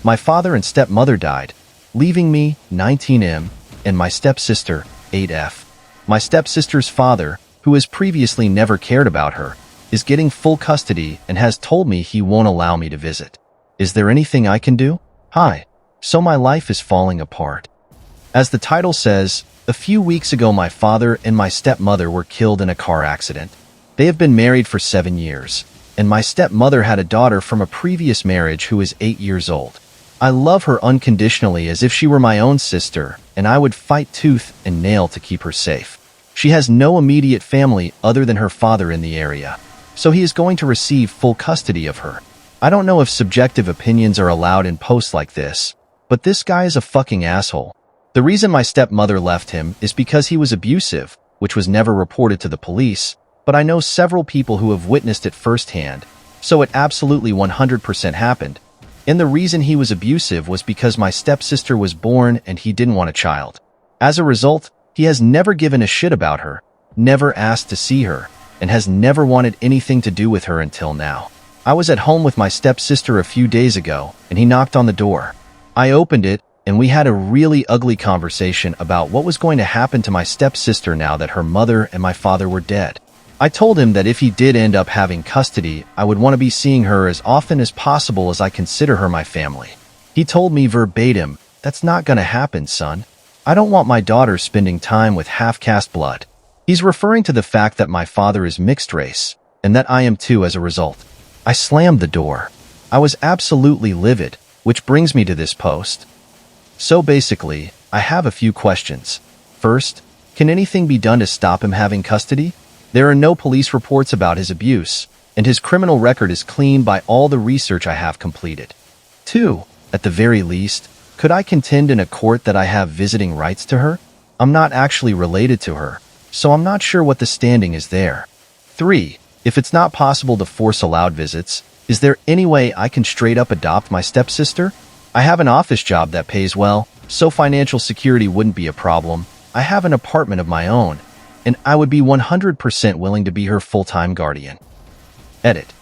My father and stepmother died, leaving me, 19M, and my stepsister, 8F. My stepsister's father, who has previously never cared about her, is getting full custody and has told me he won't allow me to visit. Is there anything I can do? Hi. So my life is falling apart. As the title says, a few weeks ago my father and my stepmother were killed in a car accident. They have been married for 7 years, and my stepmother had a daughter from a previous marriage who is 8 years old. I love her unconditionally as if she were my own sister, and I would fight tooth and nail to keep her safe. She has no immediate family other than her father in the area, so he is going to receive full custody of her. I don't know if subjective opinions are allowed in posts like this, but this guy is a fucking asshole. The reason my stepmother left him is because he was abusive, which was never reported to the police, but I know several people who have witnessed it firsthand, so it absolutely 100% happened. And the reason he was abusive was because my stepsister was born and he didn't want a child. As a result, he has never given a shit about her, never asked to see her, and has never wanted anything to do with her until now. I was at home with my stepsister a few days ago, and he knocked on the door. I opened it, and we had a really ugly conversation about what was going to happen to my stepsister now that her mother and my father were dead. I told him that if he did end up having custody, I would want to be seeing her as often as possible as I consider her my family. He told me verbatim, "That's not gonna happen, son. I don't want my daughter spending time with half-caste blood." He's referring to the fact that my father is mixed race, and that I am too as a result. I slammed the door. I was absolutely livid, which brings me to this post. So basically, I have a few questions. First, can anything be done to stop him having custody? There are no police reports about his abuse, and his criminal record is clean by all the research I have completed. 2. At the very least, could I contend in a court that I have visiting rights to her? I'm not actually related to her, so I'm not sure what the standing is there. 3. If it's not possible to force allowed visits, is there any way I can straight up adopt my stepsister? I have an office job that pays well, so financial security wouldn't be a problem. I have an apartment of my own, and I would be 100% willing to be her full-time guardian. Edit.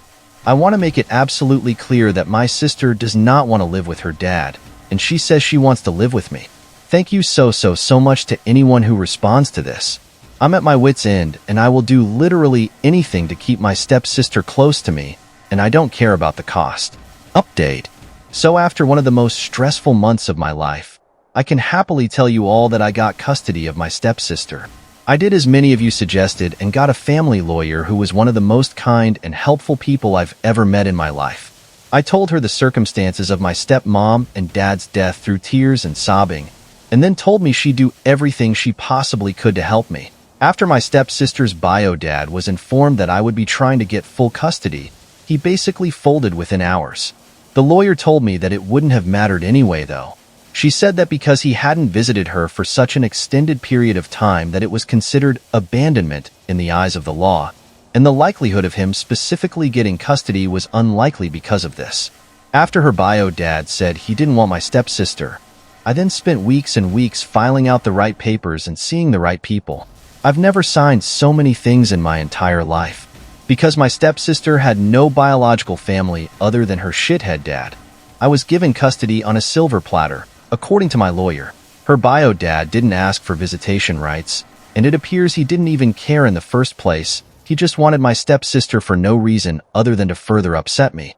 I want to make it absolutely clear that my sister does not want to live with her dad, and she says she wants to live with me. Thank you so much to anyone who responds to this. I'm at my wit's end, and I will do literally anything to keep my stepsister close to me, and I don't care about the cost. Update. So after one of the most stressful months of my life, I can happily tell you all that I got custody of my stepsister. I did as many of you suggested and got a family lawyer who was one of the most kind and helpful people I've ever met in my life. I told her the circumstances of my stepmom and dad's death through tears and sobbing, and then told me she'd do everything she possibly could to help me. After my stepsister's bio dad was informed that I would be trying to get full custody, he basically folded within hours. The lawyer told me that it wouldn't have mattered anyway, though. She said that because he hadn't visited her for such an extended period of time that it was considered abandonment in the eyes of the law, and the likelihood of him specifically getting custody was unlikely because of this. After her bio dad said he didn't want my stepsister, I then spent weeks and weeks filing out the right papers and seeing the right people. I've never signed so many things in my entire life. Because my stepsister had no biological family other than her shithead dad, I was given custody on a silver platter, according to my lawyer. Her bio dad didn't ask for visitation rights, and it appears he didn't even care in the first place. He just wanted my stepsister for no reason other than to further upset me.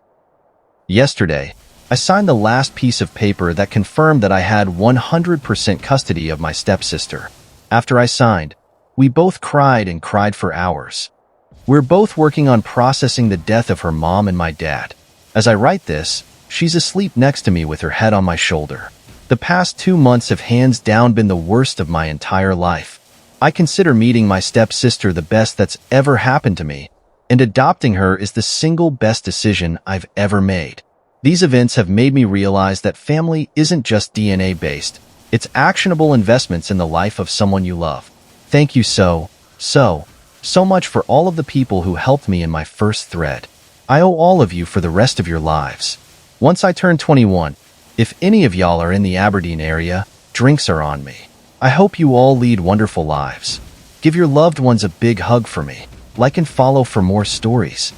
Yesterday, I signed the last piece of paper that confirmed that I had 100% custody of my stepsister. After I signed, we both cried and cried for hours. We're both working on processing the death of her mom and my dad. As I write this, she's asleep next to me with her head on my shoulder. The past 2 months have hands down been the worst of my entire life. I consider meeting my stepsister the best that's ever happened to me, and adopting her is the single best decision I've ever made. These events have made me realize that family isn't just DNA-based, it's actionable investments in the life of someone you love. Thank you so much for all of the people who helped me in my first thread. I owe all of you for the rest of your lives. Once I turn 21, if any of y'all are in the Aberdeen area, drinks are on me. I hope you all lead wonderful lives. Give your loved ones a big hug for me. Like and follow for more stories.